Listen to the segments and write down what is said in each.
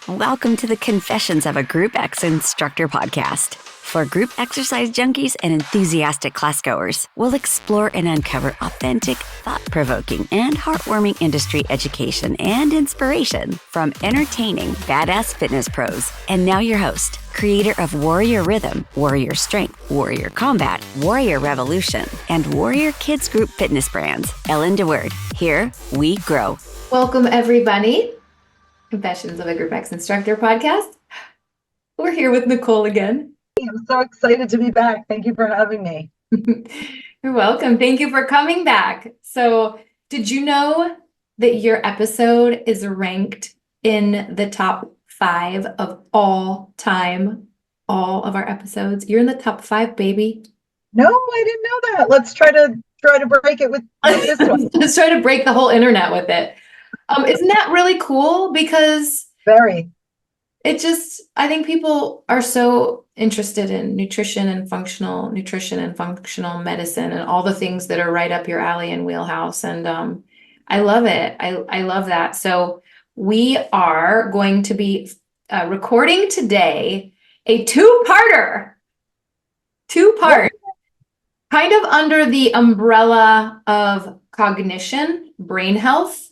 Welcome to the Confessions of a Group X Instructor podcast. For group exercise junkies and enthusiastic classgoers, we'll explore and uncover authentic, thought-provoking, and heartwarming industry education and inspiration from entertaining, badass fitness pros. And now your host, creator of Warrior Rhythm, Warrior Strength, Warrior Combat, Warrior Revolution, and Warrior Kids Group fitness brands, Ellen DeWord. Here we grow. Welcome, everybody. Confessions of a Group X Instructor podcast. We're here with Nicole again. I'm so excited to be back. Thank you for having me. You're welcome. Thank you for coming back. So, did you know that your episode is ranked in the top 5 of all time? All of our episodes. You're in the top 5, baby. No, I didn't know that. Let's try to break it with this one. Let's try to break the whole internet with it. Isn't that really cool? Because very. I think people are so interested in nutrition and functional medicine and all the things that are right up your alley and wheelhouse. And I love it. I love that. So we are going to be recording today a two-part, kind of under the umbrella of cognition, brain health,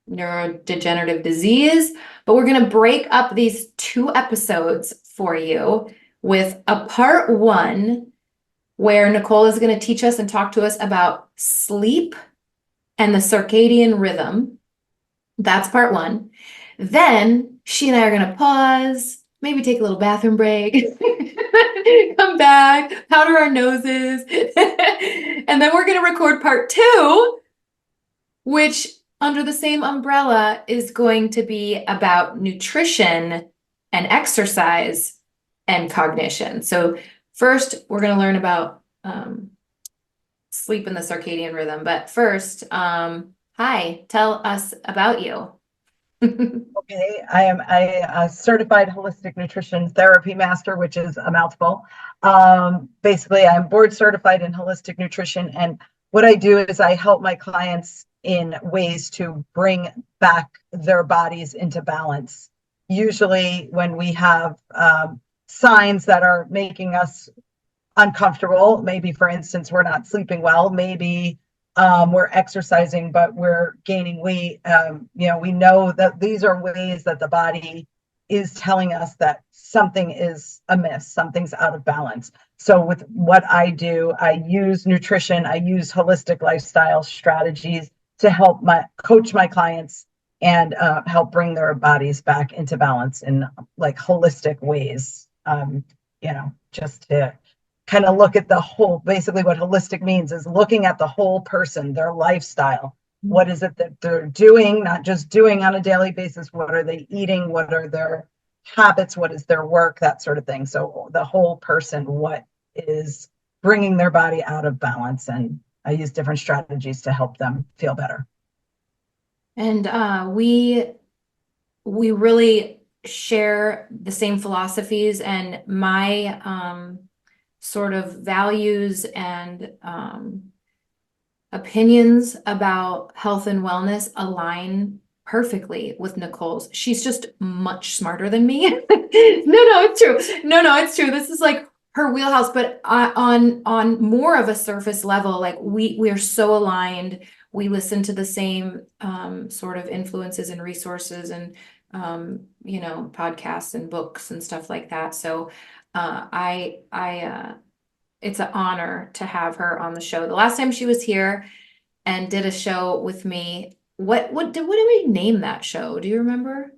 neurodegenerative disease, but we're going to break up these 2 episodes for you with a part 1 where Nicole is going to teach us and talk to us about sleep and the circadian rhythm. That's part 1. Then she and I are going to pause, maybe take a little bathroom break, come back, powder our noses, and then we're going to record part 2, which under the same umbrella is going to be about nutrition and exercise and cognition. So first, we're going to learn about sleep and the circadian rhythm. But first, hi, tell us about you. Okay, I am a certified holistic nutrition therapy master, which is a mouthful. Basically, I'm board certified in holistic nutrition. And what I do is I help my clients in ways to bring back their bodies into balance. Usually when we have signs that are making us uncomfortable, maybe for instance, we're not sleeping well, maybe we're exercising, but we're gaining weight. We know that these are ways that the body is telling us that something is amiss, something's out of balance. So with what I do, I use nutrition, I use holistic lifestyle strategies to help coach my clients and help bring their bodies back into balance in like holistic ways. Just to kind of look at the whole, basically what holistic means is looking at the whole person, their lifestyle. What is it that they're doing, not just doing on a daily basis? What are they eating? What are their habits? What is their work? That sort of thing. So the whole person, what is bringing their body out of balance? And I use different strategies to help them feel better. And we really share the same philosophies, and my sort of values and opinions about health and wellness align perfectly with Nicole's. She's just much smarter than me. No, it's true. No, it's true. This is like her wheelhouse, but on more of a surface level, like we are so aligned. We listen to the same sort of influences and resources and podcasts and books and stuff like that. So it's an honor to have her on the show. The last time she was here and did a show with me, what did we name that show? Do you remember?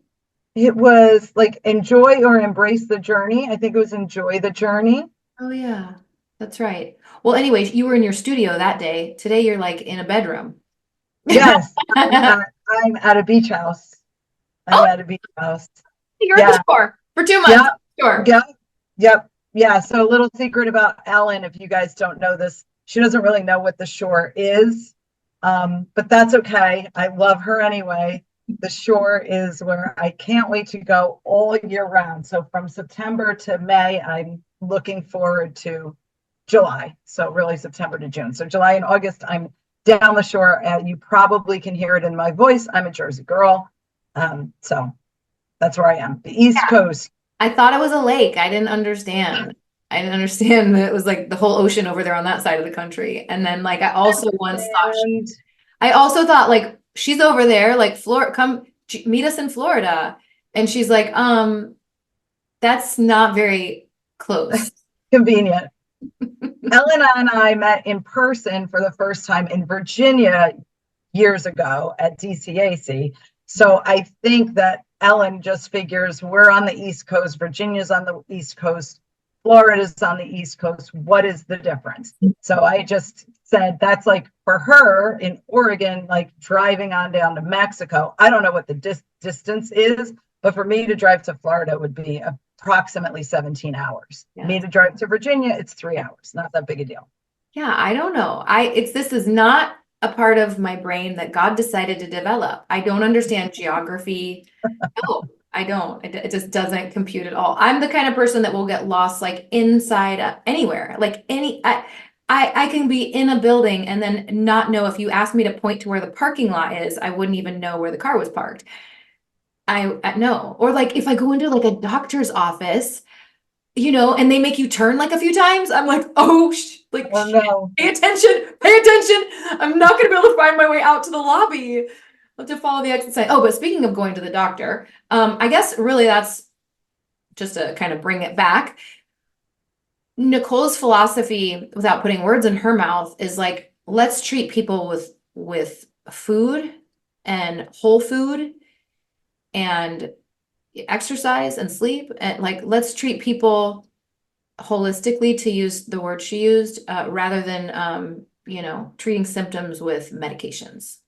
It was like Enjoy or Embrace the Journey. I think it was Enjoy the Journey. Oh, yeah, that's right. Well, anyway, you were in your studio that day. Today, you're like in a bedroom. Yes, I'm at a beach house. At a beach house. You're at the shore for 2 months. Sure. Yep. Yeah. So a little secret about Ellen, if you guys don't know this, she doesn't really know what the shore is, but that's okay. I love her anyway. The shore is where I can't wait to go all year round. So from September to May, I'm looking forward to July. So really September to June. So July and August, I'm down the shore. You probably can hear it in my voice. I'm a Jersey girl. So That's where I am. The East Coast. I thought it was a lake. I didn't understand. I didn't understand that it was like the whole ocean over there on that side of the country. And then like I also thought like she's over there, like Florida, come meet us in Florida. And she's like, that's not very close. Convenient. Ellen and I met in person for the first time in Virginia years ago at DCAC. So I think that Ellen just figures we're on the East Coast, Virginia's on the East Coast, Florida's on the East Coast. What is the difference? So I just said that's like for her in Oregon, like driving on down to Mexico. I don't know what the distance is, but for me to drive to Florida would be approximately 17 hours. Yeah. Me to drive to Virginia, it's 3 hours. Not that big a deal. Yeah, I don't know. This is not a part of my brain that God decided to develop. I don't understand geography. No, I don't. It just doesn't compute at all. I'm the kind of person that will get lost like inside anywhere. Like I can be in a building and then not know if you asked me to point to where the parking lot is, I wouldn't even know where the car was parked. I know. Or like if I go into like a doctor's office, you know, and they make you turn like a few times, I'm like, oh no. Pay attention. I'm not going to be able to find my way out to the lobby. I'll have to follow the exit sign. Oh, but speaking of going to the doctor, I guess really that's just to kind of bring it back. Nicole's philosophy, without putting words in her mouth, is like, let's treat people with food and whole food and exercise and sleep, and like let's treat people holistically, to use the word she used, rather than treating symptoms with medications.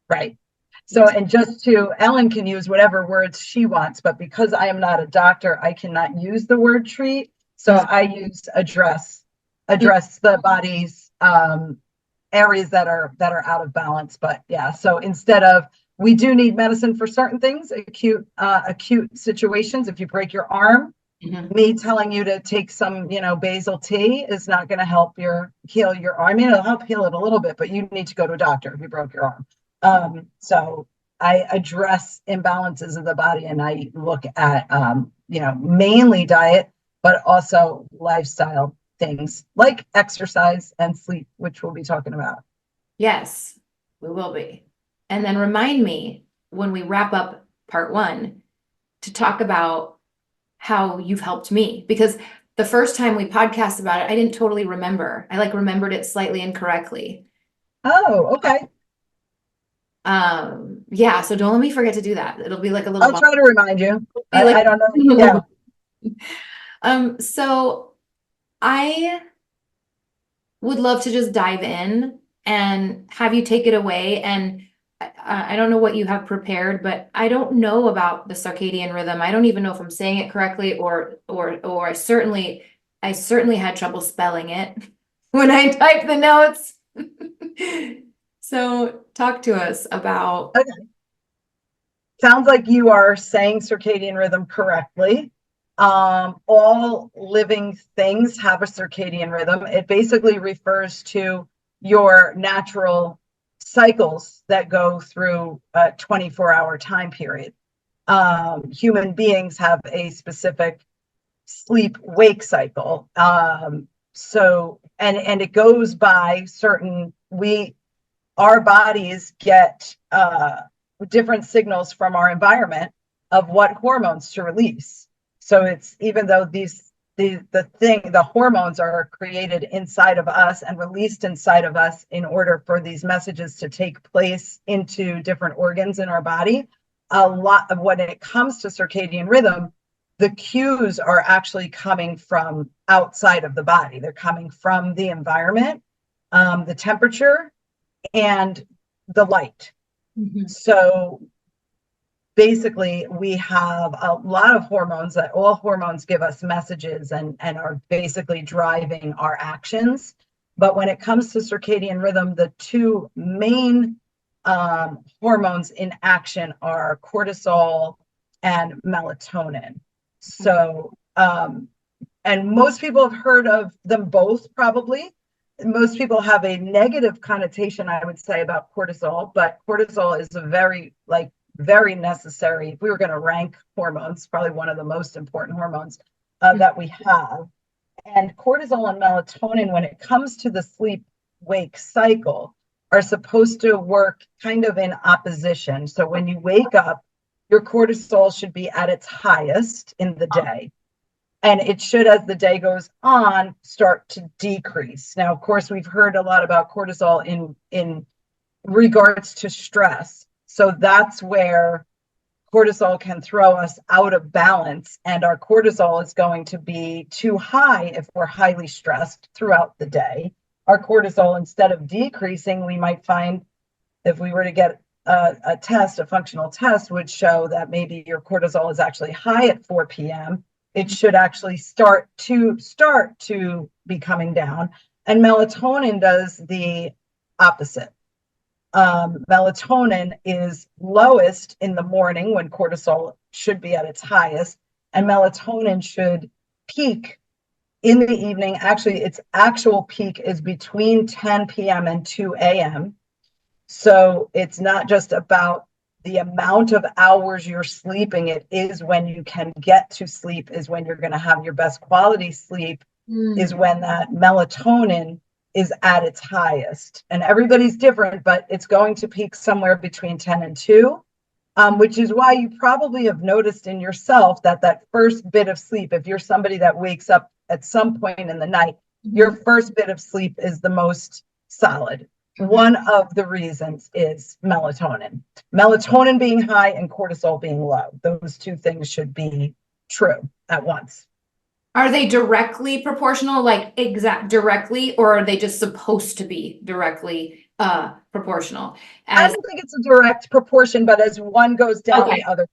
Right. So, and just to, Ellen can use whatever words she wants, but because I am not a doctor, I cannot use the word treat. So I use address the body's areas that are out of balance. But yeah, so instead of, we do need medicine for certain things, acute situations. If you break your arm, me telling you to take some, basil tea is not going to help heal your arm. I mean, it'll help heal it a little bit, but you need to go to a doctor if you broke your arm. So I address imbalances of the body, and I look at, mainly diet, but also lifestyle things like exercise and sleep, which we'll be talking about. Yes, we will be. And then remind me when we wrap up part 1 to talk about how you've helped me, because the first time we podcast about it, I didn't totally remember. I remembered it slightly incorrectly. Oh, okay. Yeah. So don't let me forget to do that. It'll be like a little. I'll try to remind you. I don't know. Yeah. So I would love to just dive in and have you take it away. And I don't know what you have prepared, but I don't know about the circadian rhythm. I don't even know if I'm saying it correctly, or I certainly had trouble spelling it when I typed the notes. So talk to us about. Okay. Sounds like you are saying circadian rhythm correctly. All living things have a circadian rhythm. It basically refers to your natural cycles that go through a 24-hour time period. Human beings have a specific sleep-wake cycle. So it goes by certain, our bodies get different signals from our environment of what hormones to release. So it's, even though the hormones are created inside of us and released inside of us in order for these messages to take place into different organs in our body, a lot of when it comes to circadian rhythm, the cues are actually coming from outside of the body. They're coming from the environment, the temperature, and the light. So basically, we have a lot of hormones that all hormones give us messages and are basically driving our actions. But when it comes to circadian rhythm, the two main hormones in action are cortisol and melatonin. So, and most people have heard of them both, probably. Most people have a negative connotation, I would say, about cortisol, but cortisol is a very, very necessary. If we were going to rank hormones, probably one of the most important hormones that we have. And cortisol and melatonin, when it comes to the sleep wake cycle, are supposed to work kind of in opposition. So when you wake up, your cortisol should be at its highest in the day. And it should, as the day goes on, start to decrease. Now, of course, we've heard a lot about cortisol in regards to stress. So that's where cortisol can throw us out of balance. And our cortisol is going to be too high if we're highly stressed throughout the day. Our cortisol, instead of decreasing, we might find if we were to get a test, a functional test would show that maybe your cortisol is actually high at 4 p.m. It should actually start to be coming down. And melatonin does the opposite. Melatonin is lowest in the morning when cortisol should be at its highest, and melatonin should peak in the evening. Actually, its actual peak is between 10 p.m. and 2 a.m. So it's not just about the amount of hours you're sleeping. It is when you can get to sleep is when you're going to have your best quality sleep, is when that melatonin is at its highest. And everybody's different, but it's going to peak somewhere between 10 and 2, which is why you probably have noticed in yourself that first bit of sleep, if you're somebody that wakes up at some point in the night, your first bit of sleep is the most solid. One of the reasons is melatonin. Melatonin being high and cortisol being low. Those two things should be true at once. Are they directly proportional, like exact directly, or are they just supposed to be directly proportional? I don't think it's a direct proportion, but as one goes down, Okay. the other.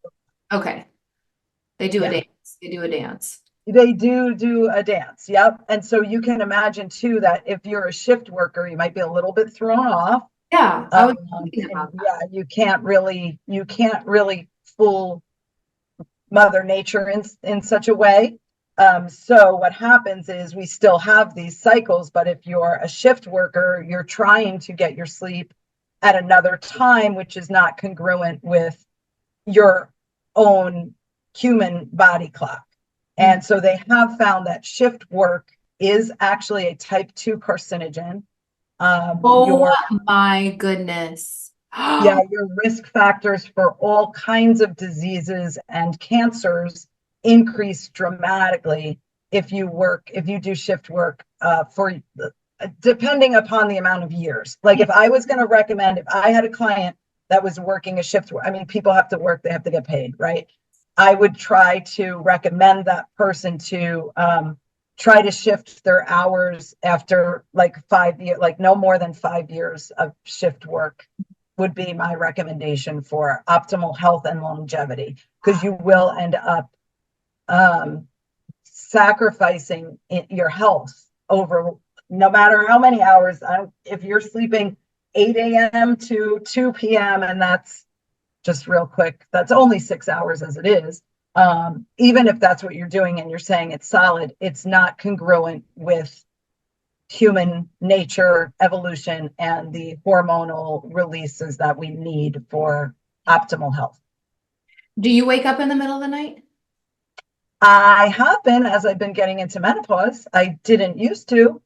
Okay. They do Yeah. a dance. They do a dance. They do a dance. Yep. And so you can imagine too that if you're a shift worker, you might be a little bit thrown off. Yeah, I was thinking about that. Yeah, you can't really fool Mother Nature in such a way. So what happens is we still have these cycles, but if you're a shift worker, you're trying to get your sleep at another time, which is not congruent with your own human body clock. And so they have found that shift work is actually a type 2 carcinogen. My goodness. Yeah, your risk factors for all kinds of diseases and cancers increase dramatically if you do shift work for depending upon the amount of years. Like if I was going to recommend, if I had a client that was working a shift work, I mean, people have to work, they have to get paid, right? I would try to recommend that person to try to shift their hours after like 5 years, like no more than 5 years of shift work would be my recommendation for optimal health and longevity, because you will end up sacrificing your health over no matter how many hours. If you're sleeping 8 a.m. to 2 p.m. and that's just real quick, that's only 6 hours as it is. Even if that's what you're doing and you're saying it's solid, it's not congruent with human nature, evolution, and the hormonal releases that we need for optimal health. Do you wake up in the middle of the night? I have been, as I've been getting into menopause. I didn't used to,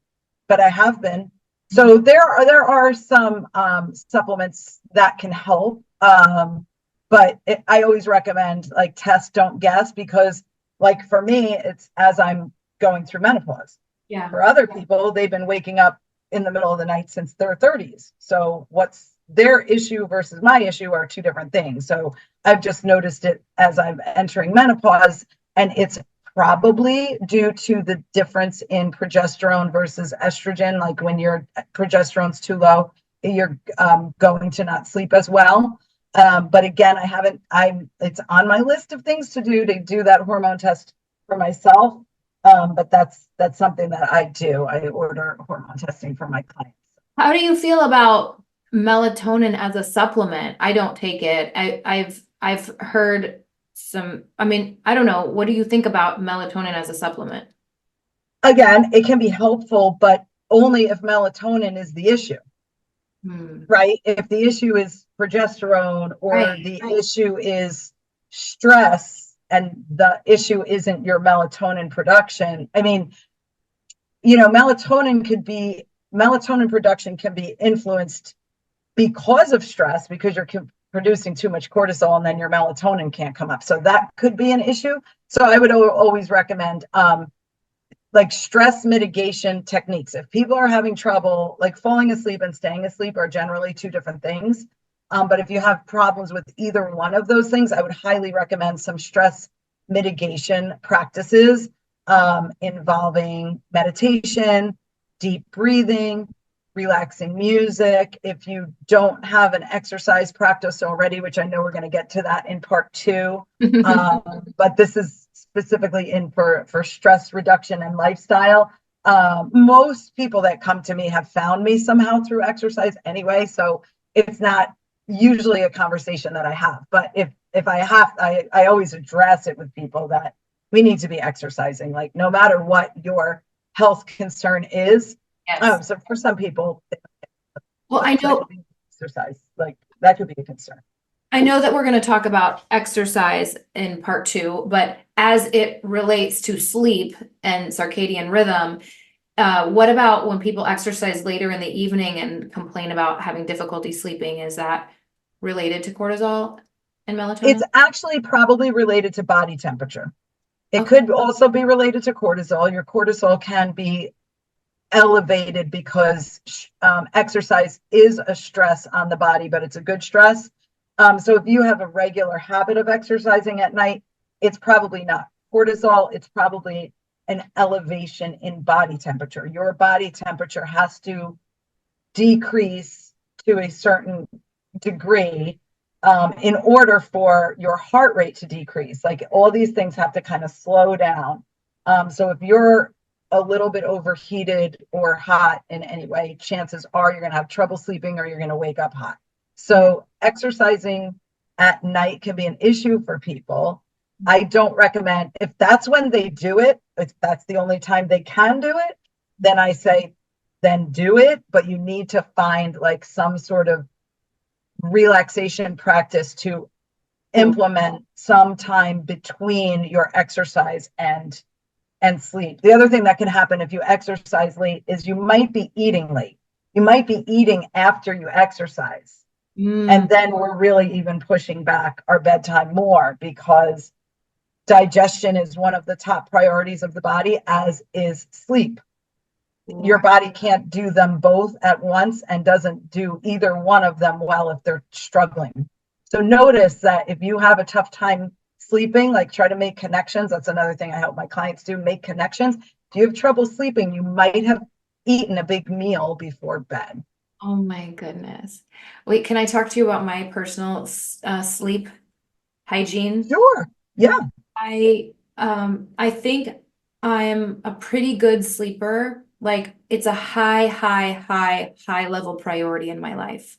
but I have been. So there are some supplements that can help. But I always recommend like test, don't guess, because like for me, it's as I'm going through menopause. Yeah. For other people, they've been waking up in the middle of the night since their 30s. So what's their issue versus my issue are two different things. So I've just noticed it as I'm entering menopause, and it's probably due to the difference in progesterone versus estrogen. Like when your progesterone's too low, you're going to not sleep as well. But again, it's on my list of things to do that hormone test for myself. But that's something that I do. I order hormone testing for my clients. How do you feel about melatonin as a supplement? I don't take it. I've heard some, I mean, I don't know. What do you think about melatonin as a supplement? Again, it can be helpful, but only if melatonin is the issue. right? If the issue is progesterone or Right. the issue is stress and the issue isn't your melatonin production, I mean, melatonin production can be influenced because of stress, because you're producing too much cortisol and then your melatonin can't come up. So that could be an issue. So I would always recommend like stress mitigation techniques. If people are having trouble, like falling asleep and staying asleep are generally two different things. But if you have problems with either one of those things, I would highly recommend some stress mitigation practices involving meditation, deep breathing, relaxing music. If you don't have an exercise practice already, which I know we're going to get to that in part 2, but this is specifically in for stress reduction and lifestyle. Most people that come to me have found me somehow through exercise anyway, so it's not usually a conversation that I have. But if I have, I always address it with people that we need to be exercising, like no matter what your health concern is. Yes. So for some people, Well, I know exercise, like that could be a concern. I know that we're going to talk about exercise in part 2, but as it relates to sleep and circadian rhythm, what about when people exercise later in the evening and complain about having difficulty sleeping? Is that related to cortisol and melatonin? It's actually probably related to body temperature. It Okay. could also be related to cortisol. Your cortisol can be elevated because exercise is a stress on the body, but it's a good stress. So if you have a regular habit of exercising at night, it's probably not cortisol. It's probably an elevation in body temperature. Your body temperature has to decrease to a certain degree in order for your heart rate to decrease. Like all these things have to kind of slow down. So if you're a little bit overheated or hot in any way, chances are you're going to have trouble sleeping or you're going to wake up hot. So exercising at night can be an issue for people. I don't recommend, if that's when they do it, if that's the only time they can do it, then I say, then do it. But you need to find like some sort of relaxation practice to implement some time between your exercise and sleep. The other thing that can happen if you exercise late is you might be eating late. You might be eating after you exercise. And then we're really even pushing back our bedtime more because digestion is one of the top priorities of the body, as is sleep. Your body can't do them both at once and doesn't do either one of them well if they're struggling. So notice that if you have a tough time sleeping, like try to make connections. That's another thing I help my clients do, make connections. If you have trouble sleeping, you might have eaten a big meal before bed. Oh my goodness. Wait, can I talk to you about my personal sleep hygiene? Sure. Yeah. I think I'm a pretty good sleeper. Like it's a high level priority in my life.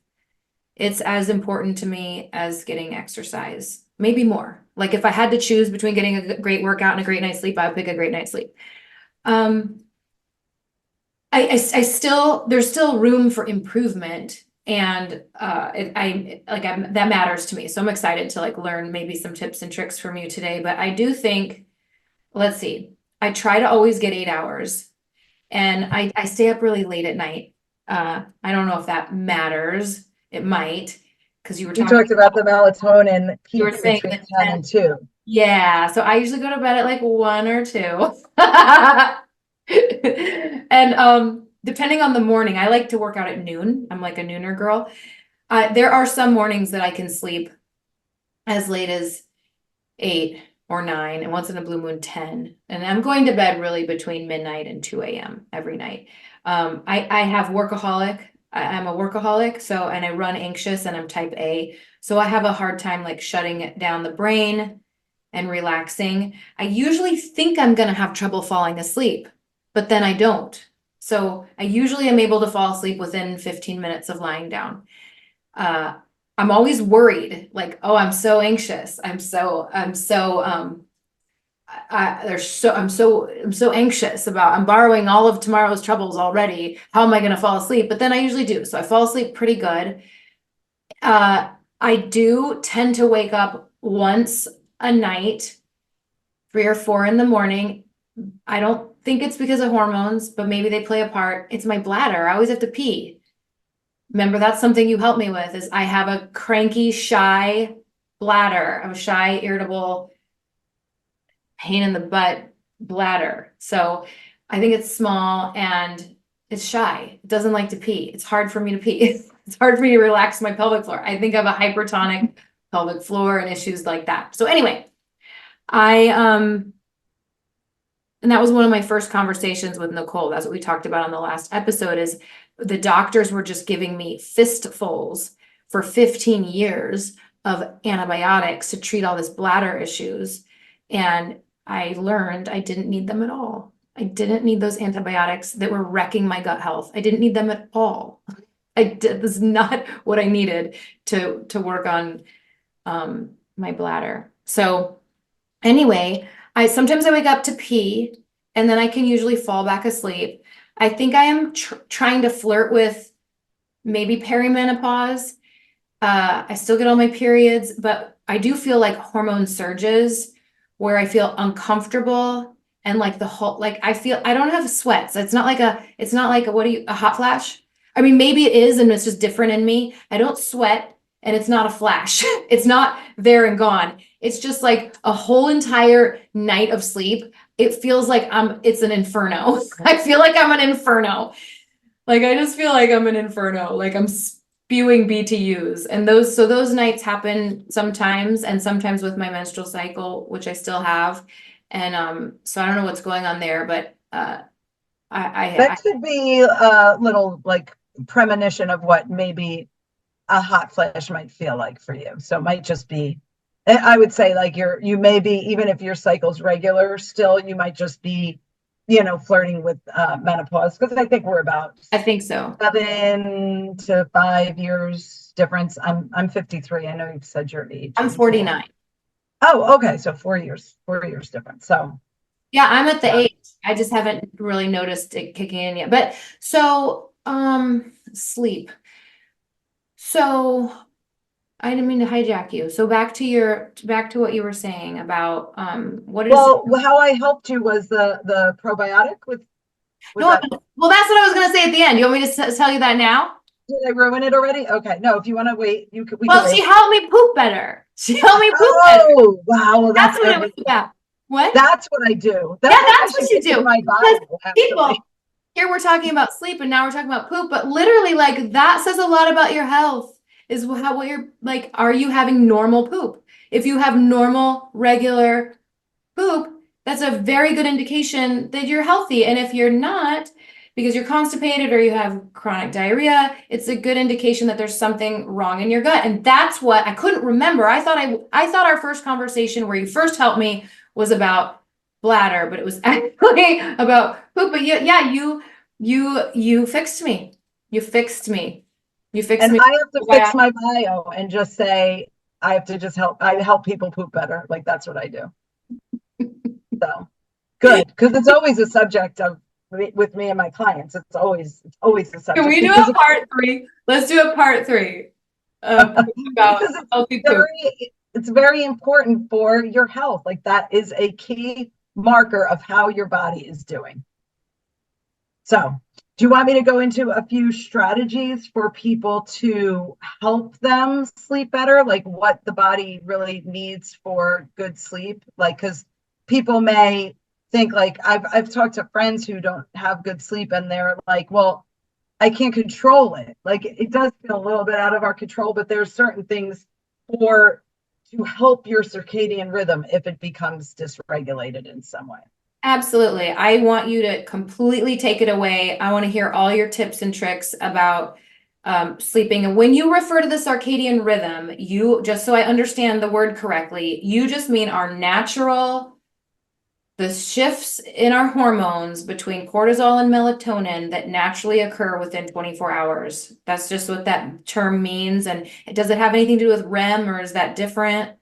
It's as important to me as getting exercise, maybe more. Like if I had to choose between getting a great workout and a great night's sleep, I would pick a great night's sleep. I still, there's still room for improvement, and that matters to me. So I'm excited to like learn maybe some tips and tricks from you today. But I do think, let's see, I try to always get 8 hours, and I stay up really late at night. I don't know if that matters. It might, because you talked about the melatonin peak you were saying between 10 and 2. Yeah, so I usually go to bed at like 1 or 2. And depending on the morning, I like to work out at noon. I'm like a nooner girl. There are some mornings that I can sleep as late as 8 or 9, and once in a blue moon 10. And I'm going to bed really between midnight and 2 a.m. every night. I have workaholic. I'm a workaholic, so, and I run anxious, and I'm type A. So I have a hard time like shutting down the brain and relaxing. I usually think I'm gonna have trouble falling asleep, but then I don't. So I usually am able to fall asleep within 15 minutes of lying down. I'm always worried, like, oh, I'm so anxious. I'm so anxious about, I'm borrowing all of tomorrow's troubles already. How am I going to fall asleep? But then I usually do. So I fall asleep pretty good. I do tend to wake up once a night, 3 or 4 in the morning. I don't think it's because of hormones, but maybe they play a part. It's my bladder. I always have to pee. Remember, that's something you helped me with, is I have a cranky, shy bladder. I have a shy, irritable, pain in the butt bladder. So I think it's small and it's shy. It doesn't like to pee. It's hard for me to pee. It's hard for me to relax my pelvic floor. I think I have a hypertonic pelvic floor and issues like that. So anyway, and that was one of my first conversations with Nicole. That's what we talked about on the last episode, is the doctors were just giving me fistfuls for 15 years of antibiotics to treat all this bladder issues. And I learned I didn't need them at all. I didn't need those antibiotics that were wrecking my gut health. I didn't need them at all. This is not what I needed to work on my bladder. So anyway, sometimes I wake up to pee and then I can usually fall back asleep. I think I am trying to flirt with maybe perimenopause. I still get all my periods, but I do feel like hormone surges where I feel uncomfortable and like the whole, like I don't have sweats. It's not like a hot flash? I mean, maybe it is, and it's just different in me. I don't sweat and it's not a flash. It's not there and gone. It's just like a whole entire night of sleep. It feels like it's an inferno. I feel like I'm an inferno. Like, I just feel like I'm an inferno. Like I'm spewing BTUs. And those nights happen sometimes, and sometimes with my menstrual cycle, which I still have. And so I don't know what's going on there, but that could be a little like premonition of what maybe a hot flash might feel like for you. So it might just be, I would say, like you may be, even if your cycle's regular, still you might just be, flirting with menopause, because I think we're about, I think so, 7 to 5 years difference. I'm 53. I know you've said your age. I'm 49. Oh, okay. So 4 years difference. So yeah, I'm at the age. I just haven't really noticed it kicking in yet. But so, sleep. So I didn't mean to hijack you. So back to what you were saying about what is how I helped you was the probiotic with well, that's what I was gonna say at the end. You want me to tell you that now? Did I ruin it already? Okay. No, if you want to wait, we can Well, she helped me poop better. She helped me poop better. Oh, wow. Well, That's what it was about. What? That's what I do. That's what you do. My Bible, people, here we're talking about sleep and now we're talking about poop, but literally, like, that says a lot about your health, is what you're like. Are you having normal poop? If you have normal, regular poop, that's a very good indication that you're healthy. And if you're not, because you're constipated or you have chronic diarrhea, it's a good indication that there's something wrong in your gut. And that's what I couldn't remember. I thought our first conversation where you first helped me was about bladder, but it was actually about poop. But you fixed me. You fixed me. And I have to fix my bio and just say, I have to just I help people poop better. Like, that's what I do. So good. Because it's always a subject with me and my clients. It's always a subject. Can we do a part 3? Let's do a part 3. About healthy poop. It's very important for your health. Like, that is a key marker of how your body is doing. So, do you want me to go into a few strategies for people to help them sleep better? Like, what the body really needs for good sleep? Like, because people may think, like, I've talked to friends who don't have good sleep and they're like, well, I can't control it. Like, it does feel a little bit out of our control, but there's certain things to help your circadian rhythm if it becomes dysregulated in some way. Absolutely. I want you to completely take it away. I want to hear all your tips and tricks about sleeping. And when you refer to the circadian rhythm, just so I understand the word correctly, you just mean our natural, the shifts in our hormones between cortisol and melatonin that naturally occur within 24 hours. That's just what that term means. And does it have anything to do with REM, or is that different?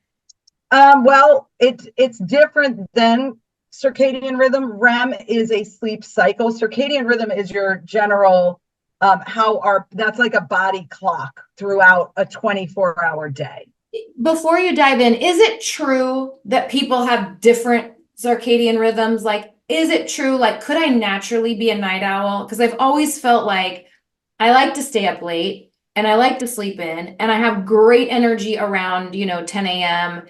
Well, it's different than circadian rhythm. REM is a sleep cycle. Circadian rhythm is your general that's like a body clock throughout a 24-hour day. Before you dive in, is it true that people have different circadian rhythms? Like, is it true? Like, could I naturally be a night owl? Because I've always felt like I like to stay up late and I like to sleep in, and I have great energy around, 10 a.m.,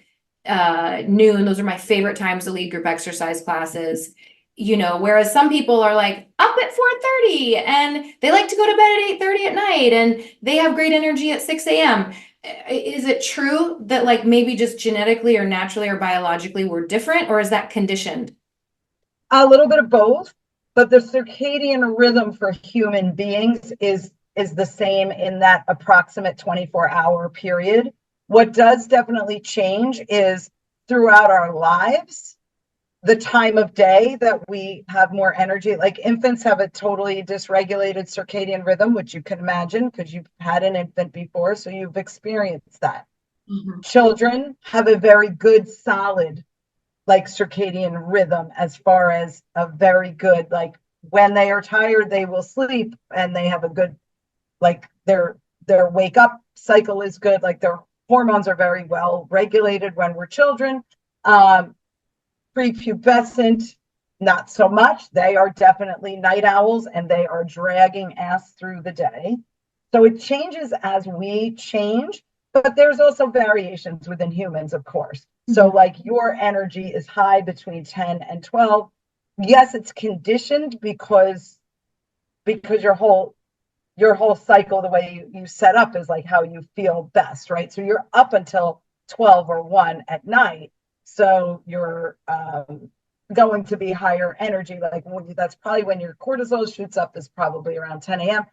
noon. Those are my favorite times to lead group exercise classes. Whereas some people are like up at 4:30 and they like to go to bed at 8:30 at night and they have great energy at 6 a.m. Is it true that like maybe just genetically or naturally or biologically we're different, or is that conditioned? A little bit of both, but the circadian rhythm for human beings is the same in that approximate 24-hour period. What does definitely change is throughout our lives, the time of day that we have more energy. Like infants have a totally dysregulated circadian rhythm, which you can imagine because you've had an infant before, so you've experienced that. Mm-hmm. Children have a very good, solid, like circadian rhythm as far as a very good, like when they are tired, they will sleep and they have a good, like their wake up cycle is good. Like their hormones are very well regulated when we're children. Prepubescent, not so much. They are definitely night owls and they are dragging ass through the day. So it changes as we change, but there's also variations within humans, of course. So like your energy is high between 10 and 12. Yes, it's conditioned because your whole cycle, the way you set up is like how you feel best, right? So you're up until 12 or 1 at night. So you're going to be higher energy. Like that's probably when your cortisol shoots up, is probably around 10 a.m.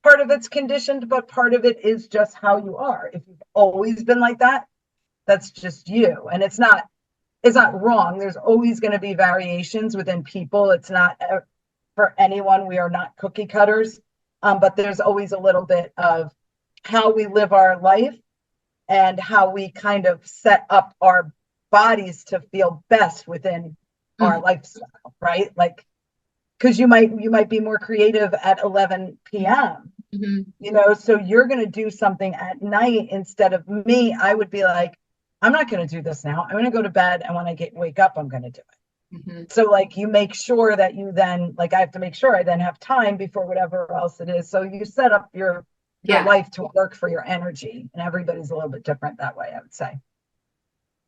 Part of it's conditioned, but part of it is just how you are. If you've always been like that, that's just you. And it's not wrong. There's always going to be variations within people. It's not for anyone. We are not cookie cutters. But there's always a little bit of how we live our life and how we kind of set up our bodies to feel best within our lifestyle, right? Like, because you might be more creative at 11 p.m. So you're going to do something at night instead of me. I would be like, I'm not going to do this now. I'm going to go to bed, and when I wake up, I'm going to do it. So like you make sure that you then, like I have to make sure I then have time before whatever else it is. So you set up your life to work for your energy, and everybody's a little bit different that way, I would say.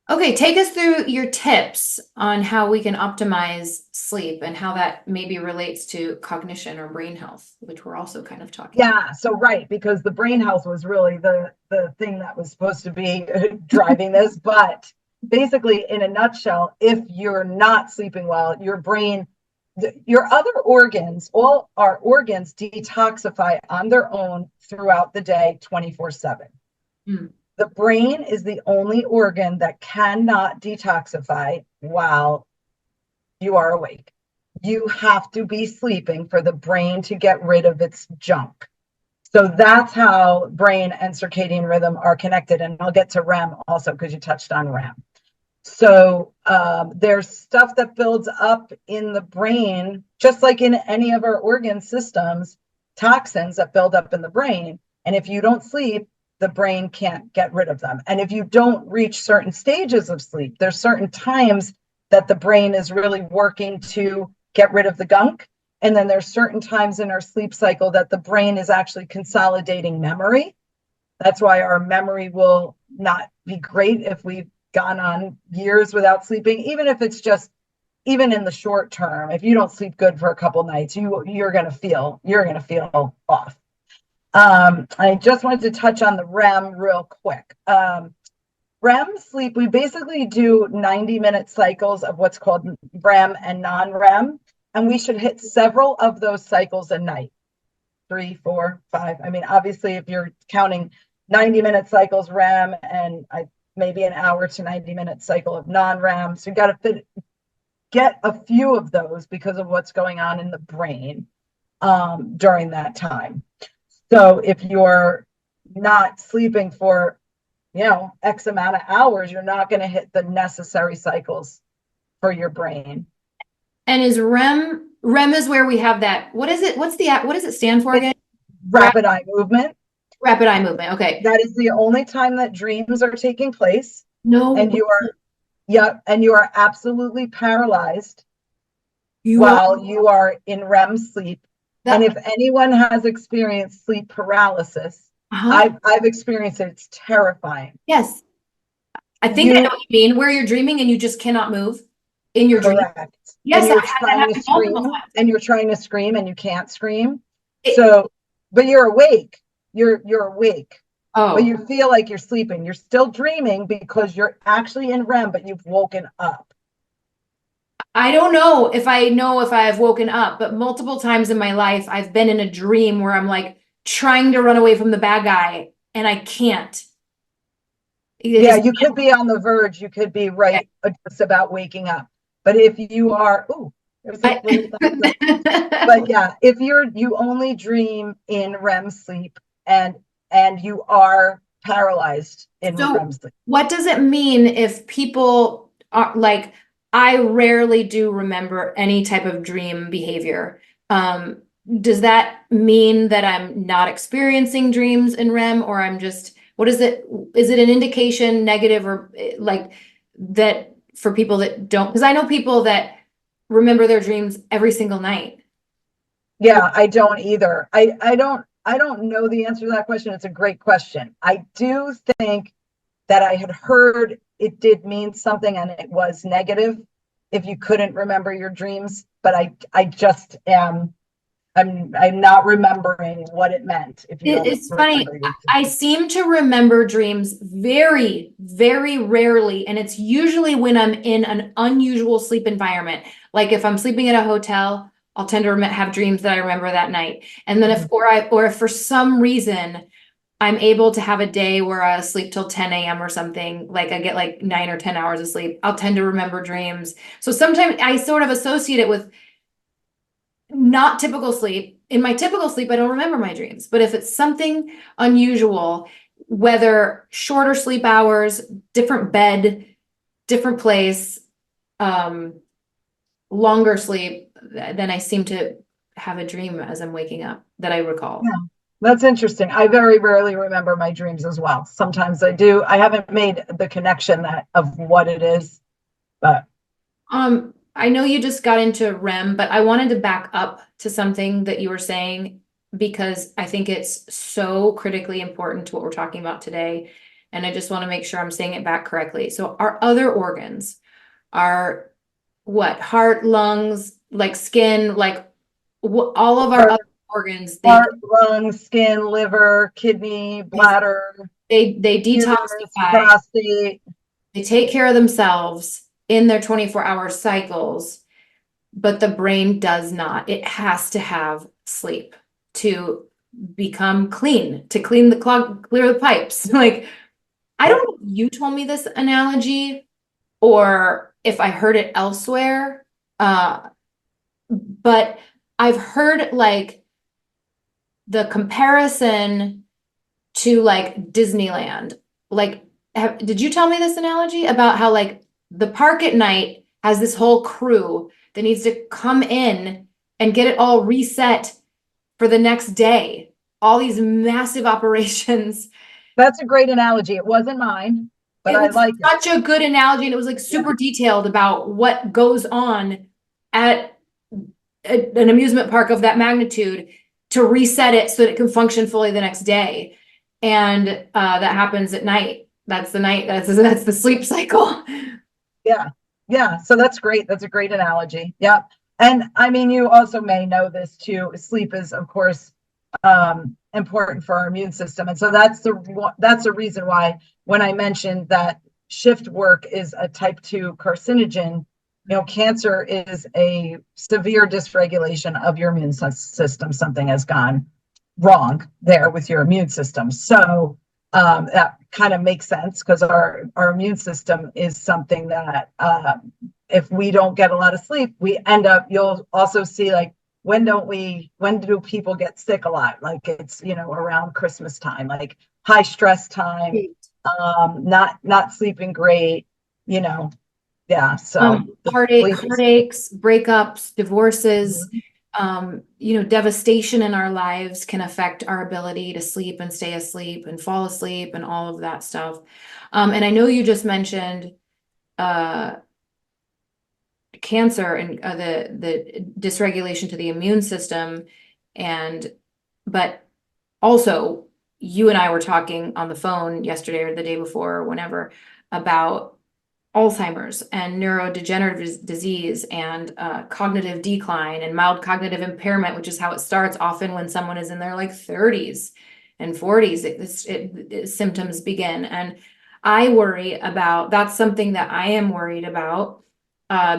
Okay, take us through your tips on how we can optimize sleep and how that maybe relates to cognition or brain health, which we're also kind of talking about. Yeah, so right, because the brain health was really the thing that was supposed to be driving this. But basically, in a nutshell, if you're not sleeping well, your brain, your other organs, all our organs detoxify on their own throughout the day, 24/7. The brain is the only organ that cannot detoxify while you are awake. You have to be sleeping for the brain to get rid of its junk. So that's how brain and circadian rhythm are connected. And I'll get to REM also because you touched on REM. So there's stuff that builds up in the brain, just like in any of our organ systems, toxins that build up in the brain. And if you don't sleep, the brain can't get rid of them. And if you don't reach certain stages of sleep, there's certain times that the brain is really working to get rid of the gunk. And then there's certain times in our sleep cycle that the brain is actually consolidating memory. That's why our memory will not be great if we've gone on years without sleeping, even if it's just, even in the short term, if you don't sleep good for a couple nights, you're going to feel off. I just wanted to touch on the REM real quick. REM sleep, we basically do 90-minute cycles of what's called REM and non-REM, and we should hit several of those cycles a night. 3, 4, 5. I mean, obviously, if you're counting 90-minute cycles REM and maybe an hour to 90-minute cycle of non-REM, so you got to get a few of those because of what's going on in the brain during that time. So if you're not sleeping for X amount of hours, you're not going to hit the necessary cycles for your brain. And is REM is where we have that. What is it? What does it stand for again? Rapid eye movement. Rapid eye movement. Okay. That is the only time that dreams are taking place. No. And you are absolutely paralyzed while you are in REM sleep. And if anyone has experienced sleep paralysis, I've experienced it. It's terrifying. Yes. I think I know what you mean, where you're dreaming and you just cannot move in your dream. Correct. Yes, and you're trying to scream and you can't scream. But you're awake. You're awake. Oh. But you feel like you're sleeping. You're still dreaming because you're actually in REM, but you've woken up. I don't know if I've woken up, but multiple times in my life, I've been in a dream where I'm like trying to run away from the bad guy and I can't. You could be on the verge. You could be just about waking up. But if you are, but yeah, if you only dream in REM sleep and you are paralyzed in REM sleep. What does it mean if people are like, I rarely do remember any type of dream behavior. Does that mean that I'm not experiencing dreams in REM, or I'm just, what is it? Is it an indication, negative, or like that for people that don't? Because I know people that remember their dreams every single night. Yeah, I don't either. I don't know the answer to that question. It's a great question. I do think that I had heard it did mean something and it was negative if you couldn't remember your dreams, but I just am I'm not remembering what it meant. It's funny. I seem to remember dreams very, very rarely, and it's usually when I'm in an unusual sleep environment. Like if I'm sleeping at a hotel, I'll tend to have dreams that I remember that night. And then if for some reason I'm able to have a day where I sleep till 10 a.m. or something, like I get like 9 or 10 hours of sleep, I'll tend to remember dreams. So sometimes I sort of associate it with not typical sleep. In my typical sleep, I don't remember my dreams. But if it's something unusual, whether shorter sleep hours, different bed, different place, longer sleep, then I seem to have a dream as I'm waking up that I recall. Yeah, that's interesting. I very rarely remember my dreams as well. Sometimes I do. I haven't made the connection of what it is, but I know you just got into REM, but I wanted to back up to something that you were saying because I think it's so critically important to what we're talking about today. And I just want to make sure I'm saying it back correctly. So our other organs are what? Heart, lungs, like skin, like all of our other organs. Heart, lungs, skin, liver, kidney, bladder. They detoxify. Prostate. They take care of themselves in their 24-hour cycles, but the brain does not. It has to have sleep to become clean, to clear the pipes. Like, I don't know if you told me this analogy or if I heard it elsewhere, but I've heard like the comparison to like Disneyland. Like, did you tell me this analogy about how like the park at night has this whole crew that needs to come in and get it all reset for the next day? All these massive operations. That's a great analogy. It wasn't mine, but I like it. Such a good analogy, and it was like super detailed about what goes on at an amusement park of that magnitude to reset it so that it can function fully the next day. And that happens at night. That's the night. That's the sleep cycle. Yeah. So that's great. That's a great analogy. Yeah. And I mean, you also may know this too. Sleep is, of course, important for our immune system. And so that's the reason why when I mentioned that shift work is a type 2 carcinogen, cancer is a severe dysregulation of your immune system. Something has gone wrong there with your immune system. So that kind of makes sense because our immune system is something that if we don't get a lot of sleep, we end up, you'll also see like, when do people get sick a lot? Like it's, around Christmas time, like high stress time, not sleeping great, you know. Yeah, so the sleep is Heartaches, breakups, divorces, Mhm. devastation in our lives can affect our ability to sleep and stay asleep and fall asleep and all of that stuff. And I know you just mentioned uh, cancer and the dysregulation to the immune system, but also you and I were talking on the phone yesterday or the day before or whenever about Alzheimer's and neurodegenerative disease and cognitive decline and mild cognitive impairment, which is how it starts often when someone is in their like 30s and 40s, symptoms begin. And I worry about, that's something that I am worried about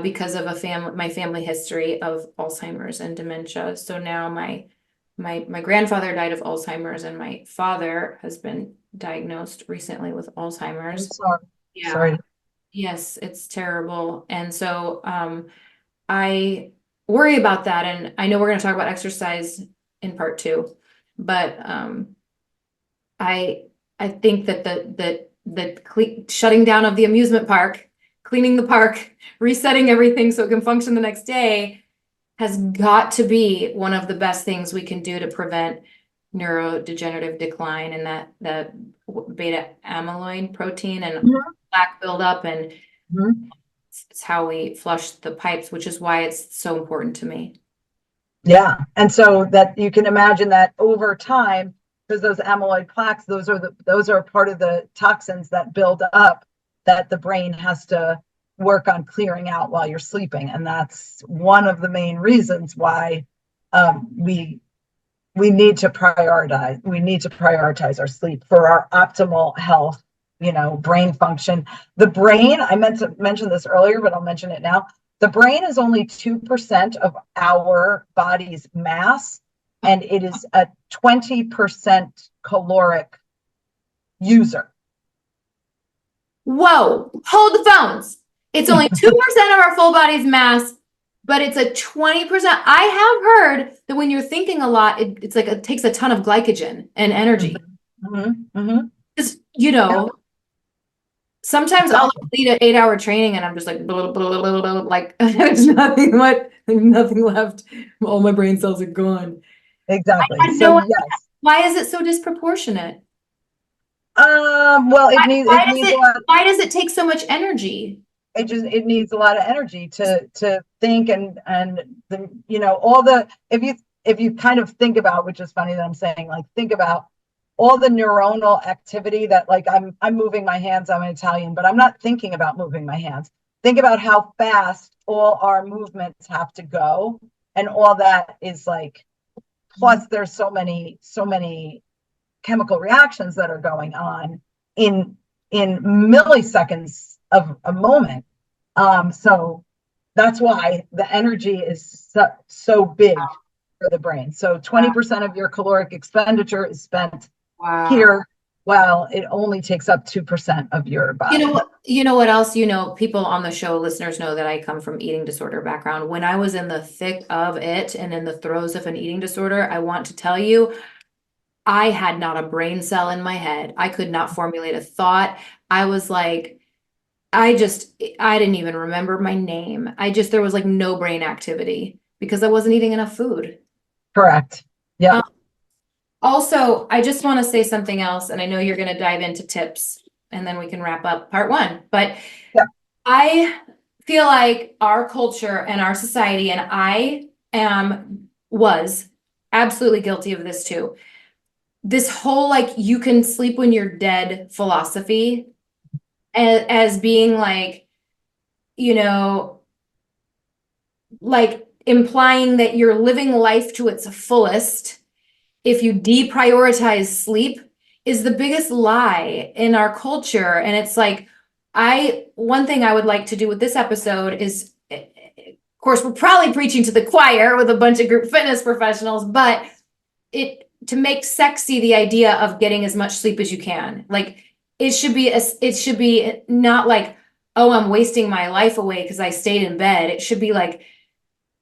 because of my family history of Alzheimer's and dementia. So now my grandfather died of Alzheimer's and my father has been diagnosed recently with I'm Alzheimer's. sorry. Yeah. Sorry. Yes, it's terrible. And so I worry about that. And I know we're going to talk about exercise in part 2, but I think that shutting down of the amusement park, cleaning the park, resetting everything so it can function the next day has got to be one of the best things we can do to prevent neurodegenerative decline and that beta amyloid protein and Mhm. plaque buildup, and Mhm. it's how we flush the pipes, which is why it's so important to me. Yeah, and so that you can imagine that over time, because those amyloid plaques, those are part of the toxins that build up that the brain has to work on clearing out while you're sleeping, and that's one of the main reasons why we need to prioritize our sleep for our optimal health, brain function. The brain, I meant to mention this earlier, but I'll mention it now. The brain is only 2% of our body's mass, and it is a 20% caloric user. Whoa, hold the phones. It's only 2% of our full body's mass, but it's a 20%. I have heard that when you're thinking a lot, it's like it takes a ton of glycogen and energy. Mm-hmm, mm-hmm. Because, Yeah, sometimes I'll exactly. lead an 8-hour training and I'm just like, blah, blah, blah, blah, blah, like there's nothing left. All my brain cells are gone. Exactly. I had So no idea. yes. Why is it so disproportionate? Well, it needs a lot. Why does it take so much energy? It needs a lot of energy to think and all the if you kind of think about, which is funny that I'm saying, like, think about all the neuronal activity that, like, I'm moving my hands. I'm an Italian, but I'm not thinking about moving my hands. Think about how fast all our movements have to go, and all that is like, plus there's so many chemical reactions that are going on in milliseconds of a moment. So that's why the energy is so big for the brain. So 20% of your caloric expenditure is spent Wow. here, while it only takes up 2% of your body. You know what else? People on the show, listeners know that I come from eating disorder background. When I was in the thick of it and in the throes of an eating disorder, I want to tell you, I had not a brain cell in my head. I could not formulate a thought. I was like, I didn't even remember my name. There was like no brain activity because I wasn't eating enough food. Correct. Yep. Also, I just want to say something else, and I know you're going to dive into tips and then we can wrap up part 1. But Yep. I feel like our culture and our society, and I was absolutely guilty of this too. This whole like you can sleep when you're dead philosophy as being like, like implying that you're living life to its fullest if you deprioritize sleep is the biggest lie in our culture. And it's like, one thing I would like to do with this episode is, of course, we're probably preaching to the choir with a bunch of group fitness professionals, but to make sexy the idea of getting as much sleep as you can. Like it should be not like, oh, I'm wasting my life away because I stayed in bed. It should be like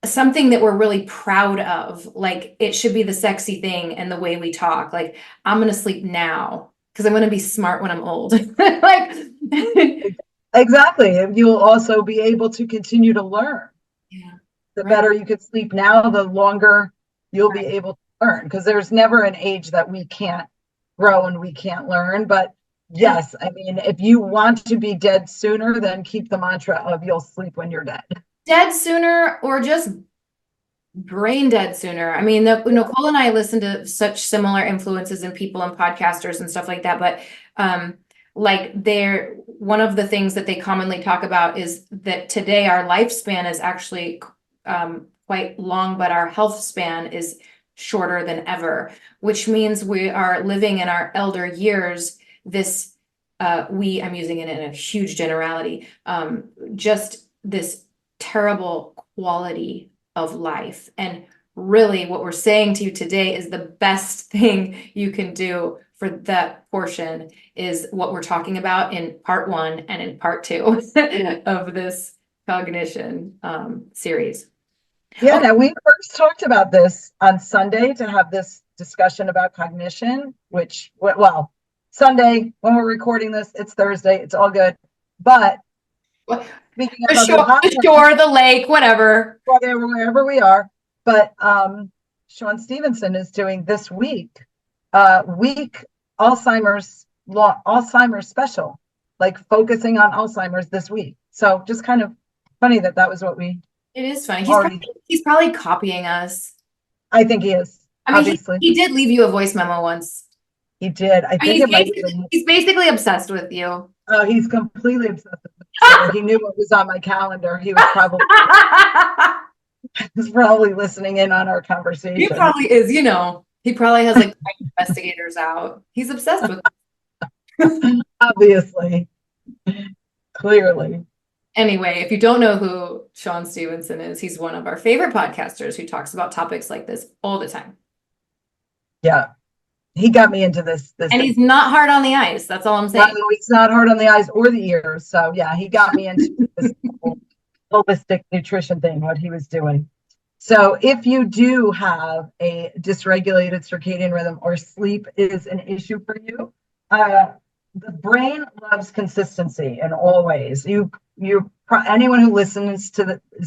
something that we're really proud of. Like it should be the sexy thing and the way we talk. Like I'm going to sleep now because I'm going to be smart when I'm old. Like, Exactly. And you'll also be able to continue to learn. yeah, The right. better you can sleep now, the longer you'll be able to learn, because there's never an age that we can't grow and we can't learn. But yes, I mean, if you want to be dead sooner, then keep the mantra of you'll sleep when you're dead. Dead sooner or just brain dead sooner. I mean, Nicole and I listen to such similar influences in people and podcasters and stuff like that. But like they're one of the things that they commonly talk about is that today our lifespan is actually quite long, but our health span is shorter than ever, which means we are living in our elder years. This I'm using it in a huge generality, just this terrible quality of life. And really what we're saying to you today is the best thing you can do for that portion is what we're talking about in part 1 and in part 2 of this cognition series. Yeah, now we first talked about this on Sunday to have this discussion about cognition, which, well, Sunday, when we're recording this, it's Thursday, it's all good. But speaking of the shore, the lake, whatever. Wherever we are. But Sean Stevenson is doing this week Alzheimer's special, like focusing on Alzheimer's this week. So just kind of funny that was what we. It is funny. He's probably copying us. I think he is. I mean, obviously. He did leave you a voice memo once. He did. I think he's basically obsessed with you. Oh, he's completely obsessed with me. He knew what was on my calendar. He was probably listening in on our conversation. He probably is, he probably has like investigators out. He's obsessed with it. Obviously. Clearly. Anyway, if you don't know who Sean Stevenson is, he's one of our favorite podcasters who talks about topics like this all the time. Yeah. He got me into this. And he's not hard on the eyes. That's all I'm saying. No, he's not hard on the eyes or the ears. So yeah, he got me into this holistic nutrition thing, what he was doing. So if you do have a dysregulated circadian rhythm or sleep is an issue for you, the brain loves consistency in all ways. Anyone who is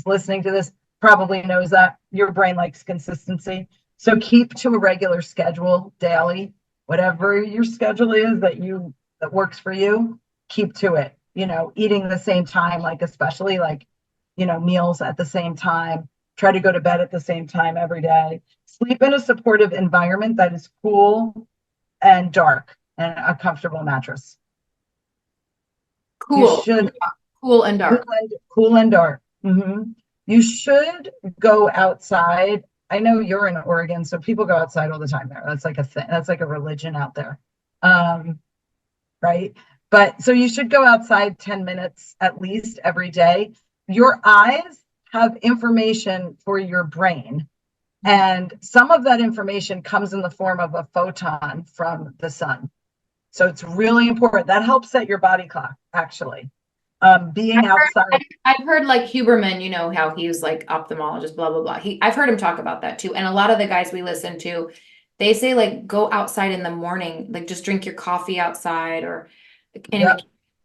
listening to this probably knows that your brain likes consistency. So keep to a regular schedule daily, whatever your schedule is that works for you, keep to it. Eating the same time, like especially like, meals at the same time, try to go to bed at the same time every day. Sleep in a supportive environment that is cool and dark and a comfortable mattress. Cool and dark. Cool and dark. Mm-hmm. You should go outside. I know you're in Oregon, so people go outside all the time there. That's like a thing. That's like a religion out there. Right? But so you should go outside 10 minutes at least every day. Your eyes have information for your brain. And some of that information comes in the form of a photon from the sun. So it's really important. That helps set your body clock, actually. Being outside. I've heard like Huberman, how he was like ophthalmologist, blah, blah, blah. I've heard him talk about that too. And a lot of the guys we listen to, they say like go outside in the morning, like just drink your coffee outside or anyway,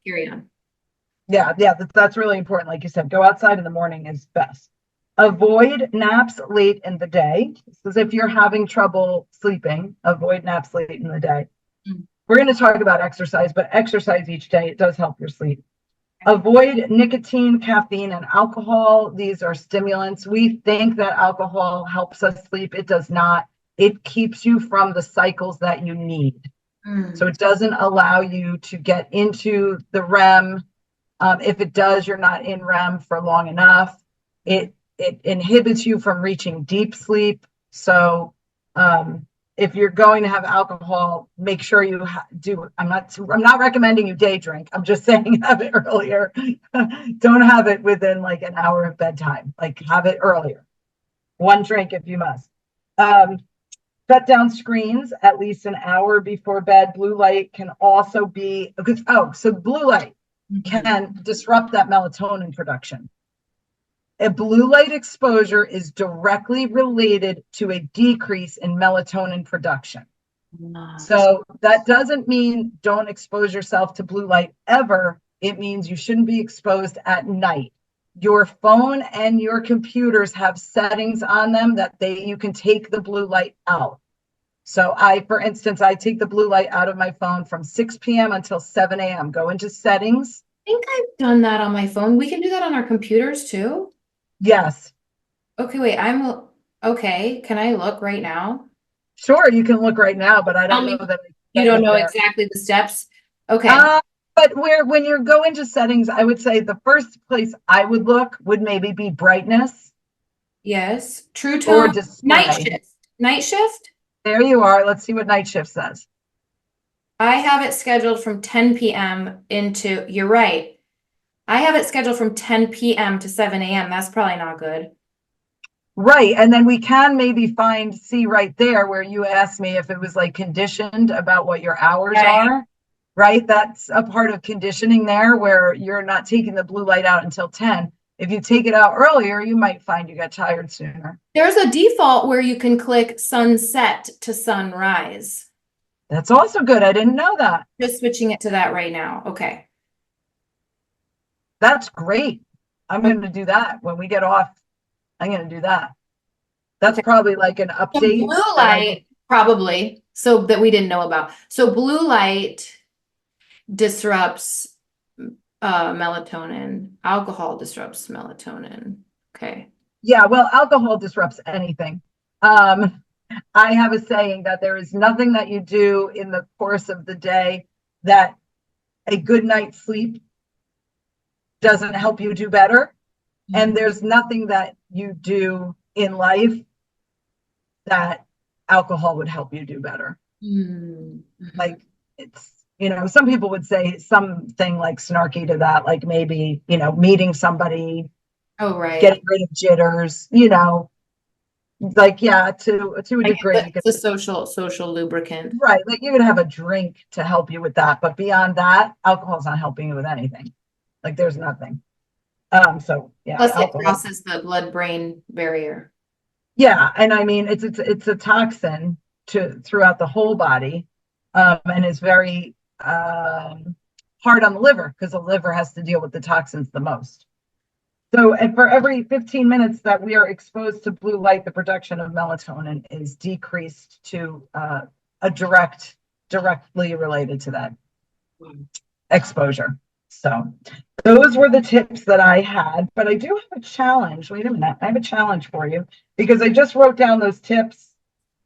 carry on. Yeah, that's really important. Like you said, go outside in the morning is best. Avoid naps late in the day. Because if you're having trouble sleeping, avoid naps late in the day. Mm-hmm. We're going to talk about exercise, but exercise each day. It does help your sleep. Avoid nicotine, caffeine, and alcohol. These are stimulants. We think that alcohol helps us sleep. It does not. It keeps you from the cycles that you need. So it doesn't allow you to get into the REM. If it does, you're not in REM for long enough. It inhibits you from reaching deep sleep. So if you're going to have alcohol, make sure you do. I'm not recommending you day drink. I'm just saying have it earlier. Don't have it within like an hour of bedtime. Like have it earlier. One drink if you must. Shut down screens at least an hour before bed. Blue light can also be so blue light can disrupt that melatonin production. A blue light exposure is directly related to a decrease in melatonin production. So that doesn't mean don't expose yourself to blue light ever. It means you shouldn't be exposed at night. Your phone and your computers have settings on them that you can take the blue light out. So for instance, I take the blue light out of my phone from 6 p.m. until 7 a.m. Go into settings. I think I've done that on my phone. We can do that on our computers too. Yes. Okay, wait, okay. Can I look right now? Sure, you can look right now, but I don't know that. You don't know exactly the steps? Okay. But when you go into settings, I would say the first place I would look would maybe be brightness. Yes. True tone. Or display. Night shift. Night shift? There you are. Let's see what night shift says. I have it scheduled from 10 p.m. you're right. I have it scheduled from 10 p.m. to 7 a.m. That's probably not good. Right. And then we can maybe see right there where you asked me if it was like conditioned about what your hours are. Right. That's a part of conditioning there where you're not taking the blue light out until 10. If you take it out earlier, you might find you get tired sooner. There's a default where you can click sunset to sunrise. That's also good. I didn't know that. Just switching it to that right now. Okay. That's great. I'm going to do that when we get off. I'm going to do that. That's probably like an update. Blue light, probably, so that we didn't know about. So blue light disrupts melatonin. Alcohol disrupts melatonin. Okay. Yeah, well, alcohol disrupts anything. I have a saying that there is nothing that you do in the course of the day that a good night's sleep doesn't help you do better. And there's nothing that you do in life that alcohol would help you do better. Like it's, some people would say something like snarky to that, like maybe, meeting somebody, getting rid of jitters, like, yeah, to a degree. It's a social lubricant. Right. Like you could have a drink to help you with that. But beyond that, alcohol's not helping you with anything. Like there's nothing. So yeah. Plus it crosses the blood-brain barrier. Yeah. And I mean, it's a toxin throughout the whole body. And is very hard on the liver because the liver has to deal with the toxins the most. So, and for every 15 minutes that we are exposed to blue light, the production of melatonin is decreased to directly related to that exposure. So those were the tips that I had, but I do have a challenge. Wait a minute. I have a challenge for you because I just wrote down those tips.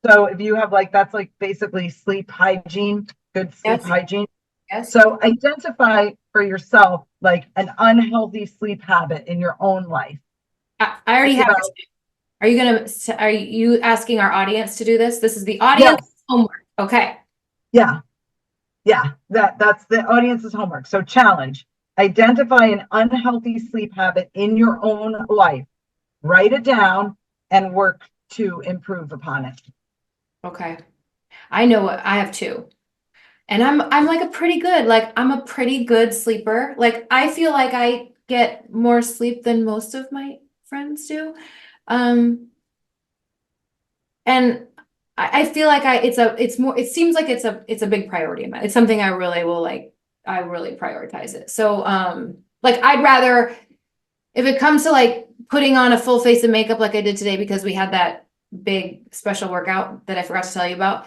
So if you have that's basically sleep hygiene, good sleep hygiene. Yes. So identify for yourself an unhealthy sleep habit in your own life. I already have. Are you asking our audience to do this? This is the audience homework. Okay. Yeah. Yeah. That's the audience's homework. So challenge. Identify an unhealthy sleep habit in your own life. Write it down and work to improve upon it. Okay. I know I have two. And I'm I'm a pretty good sleeper. I feel like I get more sleep than most of my friends do. And I feel like it seems like it's a big priority in mine. It's something I really will I really prioritize it. So I'd rather, if it comes to putting on a full face of makeup like I did today because we had that big special workout that I forgot to tell you about,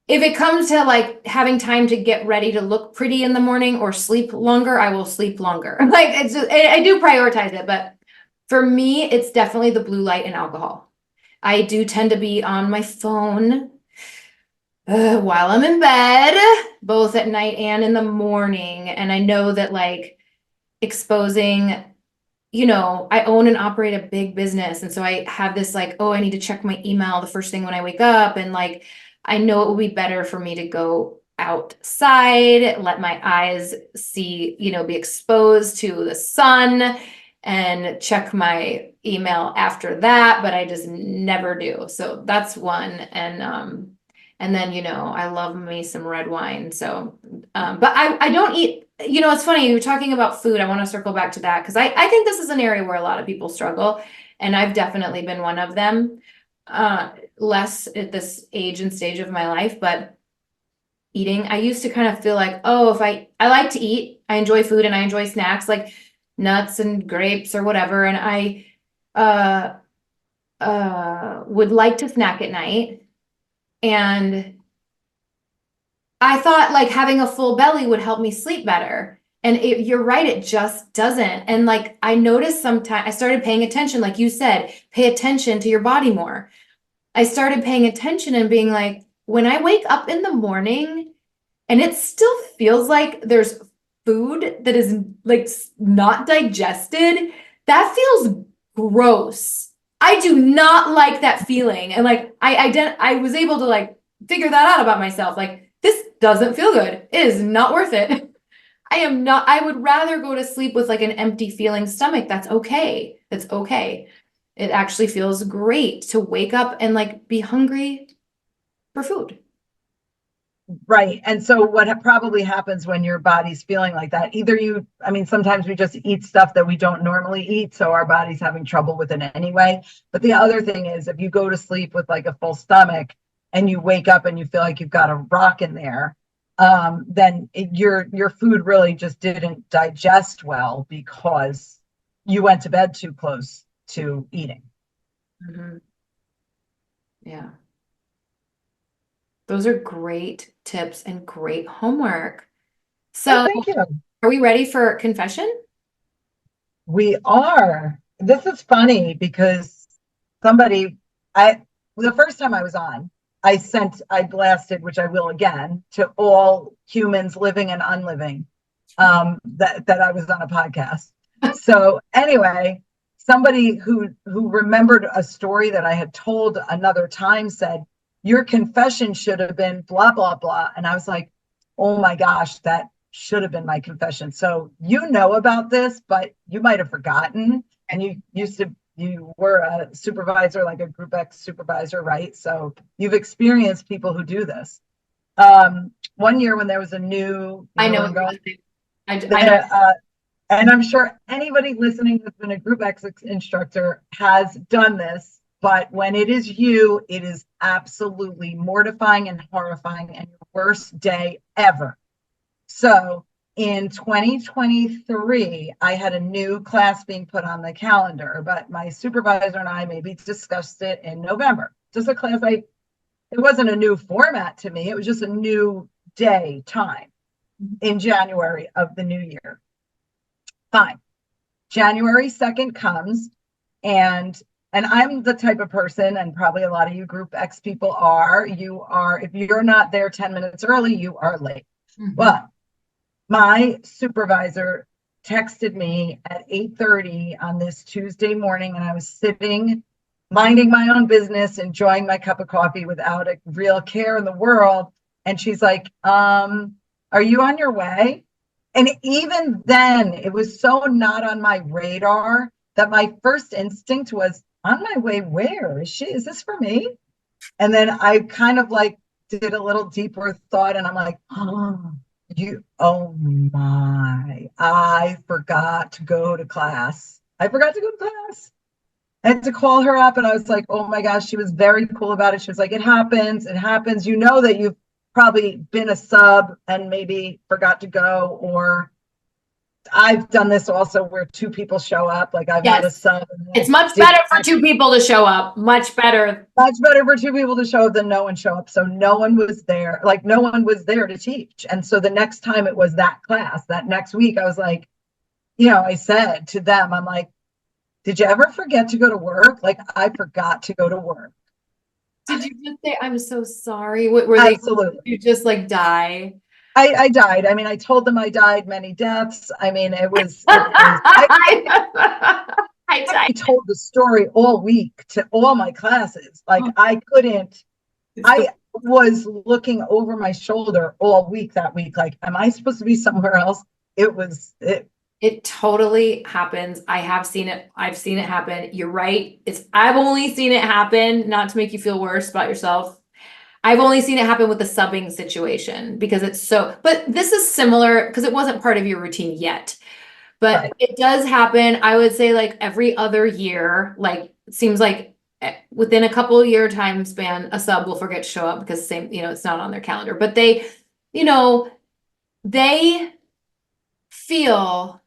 if it comes to having time to get ready to look pretty in the morning or sleep longer, I will sleep longer. I do prioritize it, but for me, it's definitely the blue light and alcohol. I do tend to be on my phone while I'm in bed, both at night and in the morning. And I know that exposing, I own and operate a big business. And so I have this I need to check my email the first thing when I wake up. And I know it would be better for me to go outside, let my eyes see, be exposed to the sun and check my email after that, but I just never do. So that's one. And then, I love me some red wine. So, but I don't eat, it's funny, you were talking about food. I want to circle back to that because I think this is an area where a lot of people struggle. And I've definitely been one of them. less at this age and stage of my life, but eating, I used to kind of feel like, oh, if I like to eat, I enjoy food and I enjoy snacks like nuts and grapes or whatever. And I, would like to snack at night. And I thought like having a full belly would help me sleep better. And you're right, it just doesn't. And like I noticed sometimes I started paying attention, like you said, pay attention to your body more. I started paying attention and being like, when I wake up in the morning and it still feels like there's food that is like not digested, that feels gross. I do not like that feeling. And like I was able to like figure that out about myself. Like this doesn't feel good. It is not worth it. I would rather go to sleep with like an empty feeling stomach. That's okay. That's okay. It actually feels great to wake up and like be hungry for food. Right. And so what probably happens when your body's feeling like that, sometimes we just eat stuff that we don't normally eat. So our body's having trouble with it anyway. But the other thing is if you go to sleep with like a full stomach and you wake up and you feel like you've got a rock in there, then your food really just didn't digest well because you went to bed too close to eating. Mm-hmm. Yeah. Those are great tips and great homework. So, thank you. Are we ready for confession? We are. This is funny because the first time I was on, I blasted, which I will again, to all humans living and unliving, that I was on a podcast. So anyway, somebody who remembered a story that I had told another time said, your confession should have been blah, blah, blah. And I was like, oh my gosh, that should have been my confession. So you know about this, but you might have forgotten. And you were a supervisor, like a Group X supervisor, right? So you've experienced people who do this. One year when there was a new, I know. I know. And I'm sure anybody listening that's been a Group X instructor has done this. But when it is you, it is absolutely mortifying and horrifying and your worst day ever. So in 2023, I had a new class being put on the calendar, but my supervisor and I maybe discussed it in November. Just a class, it wasn't a new format to me. It was just a new day time in January of the new year. Fine. January 2nd comes and I'm the type of person, and probably a lot of you Group X people if you're not there 10 minutes early, you are late. Mm-hmm. But my supervisor texted me at 8:30 on this Tuesday morning, and I was sitting, minding my own business, enjoying my cup of coffee without a real care in the world. And she's like, are you on your way? And even then, it was so not on my radar that my first instinct was, on my way where? Is this for me? And then I kind of like did a little deeper thought and I'm like, oh my, I forgot to go to class. I had to call her up and I was like, oh my gosh, she was very cool about it. She was like, it happens. You know that you've probably been a sub and maybe forgot to go, or I've done this also where two people show up. Like I've had a sub. It's much better for two people to show up. Much better for two people to show up than no one show up. So no one was there. Like no one was there to teach. And so the next time it was that class, that next week, I was like, I said to them, I'm like, did you ever forget to go to work? Like I forgot to go to work. Did you just say, I'm so sorry? Absolutely. You just like die? I died. I mean, I told them I died many deaths. I mean, I told the story all week to all my classes. Like I was looking over my shoulder all week that week. Like, am I supposed to be somewhere else? It totally happens. I have seen it. I've seen it happen. You're right. I've only seen it happen, not to make you feel worse about yourself. I've only seen it happen with the subbing situation because but this is similar because it wasn't part of your routine yet, but It does happen. I would say like every other year, like it seems like within a couple of year time span, a sub will forget to show up because it's not on their calendar, but they feel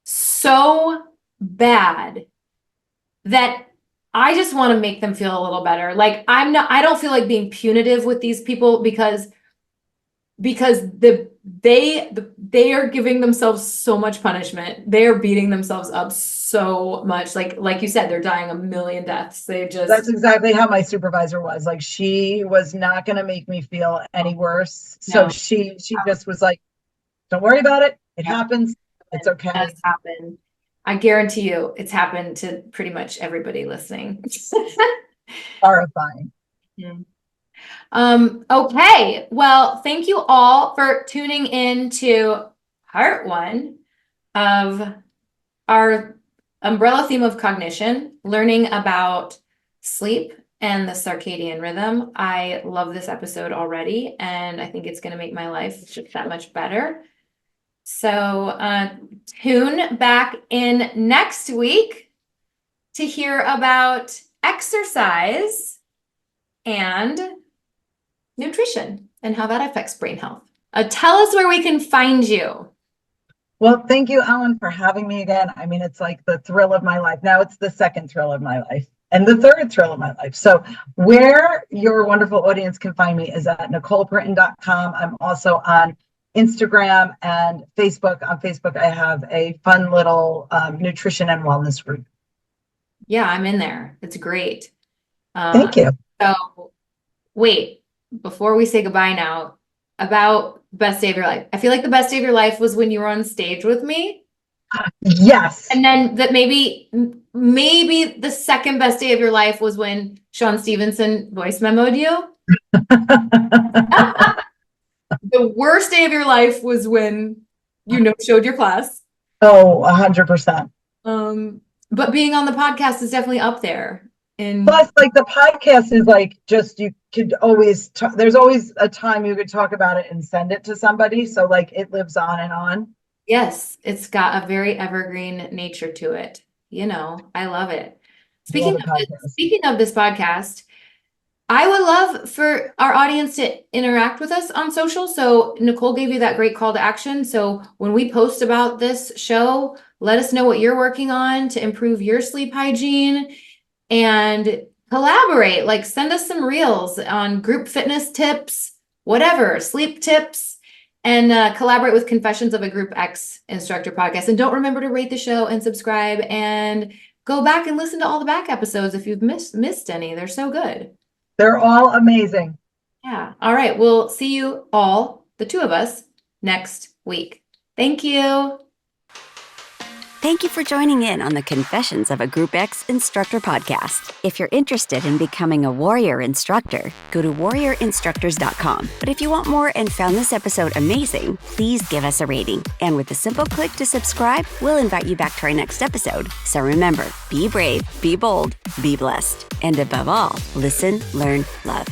so bad that I just want to make them feel a little better. Like I don't feel like being punitive with these people because they are giving themselves so much punishment. They are beating themselves up so much. Like you said, they're dying a million deaths. That's exactly how my supervisor was. Like, she was not going to make me feel any worse. So No. she just was like, don't worry about it. It happens. It's okay. It has happened. I guarantee you it's happened to pretty much everybody listening. Horrifying. Okay. Well, thank you all for tuning in to part 1 of our umbrella theme of cognition, learning about sleep and the circadian rhythm. I love this episode already, and I think it's going to make my life just that much better. So tune back in next week to hear about exercise and nutrition and how that affects brain health. Tell us where we can find you. Well, thank you, Ellen, for having me again. I mean, it's like the thrill of my life. Now it's the second thrill of my life and the third thrill of my life. So where your wonderful audience can find me is at NicolePrinton.com. I'm also on Instagram and Facebook. On Facebook, I have a fun little nutrition and wellness group. Yeah, I'm in there. It's great. Thank you. So wait, before we say goodbye now, about best day of your life. I feel like the best day of your life was when you were on stage with me. Yes. And then that maybe the second best day of your life was when Sean Stevenson voice memoed you. The worst day of your life was when you showed your class. Oh, 100%. But being on the podcast is definitely up there. Plus, like, the podcast is like, just, you could always there's always a time you could talk about it and send it to somebody. So like, it lives on and on. Yes, it's got a very evergreen nature to it. I love it. Speaking of this podcast, I would love for our audience to interact with us on social. So Nicole gave you that great call to action. So when we post about this show, let us know what you're working on to improve your sleep hygiene and collaborate. Like, send us some reels on group fitness tips, whatever, sleep tips, and collaborate with Confessions of a Group X Instructor podcast. And don't remember to rate the show and subscribe, and go back and listen to all the back episodes if you've missed any. They're so good. They're all amazing. Yeah. All right. We'll see you all, the two of us, next week. Thank you. Thank you for joining in on the Confessions of a Group X Instructor podcast. If you're interested in becoming a warrior instructor, go to warriorinstructors.com. But if you want more and found this episode amazing, please give us a rating. And with a simple click to subscribe, we'll invite you back to our next episode. So remember, be brave, be bold, be blessed. And above all, listen, learn, love.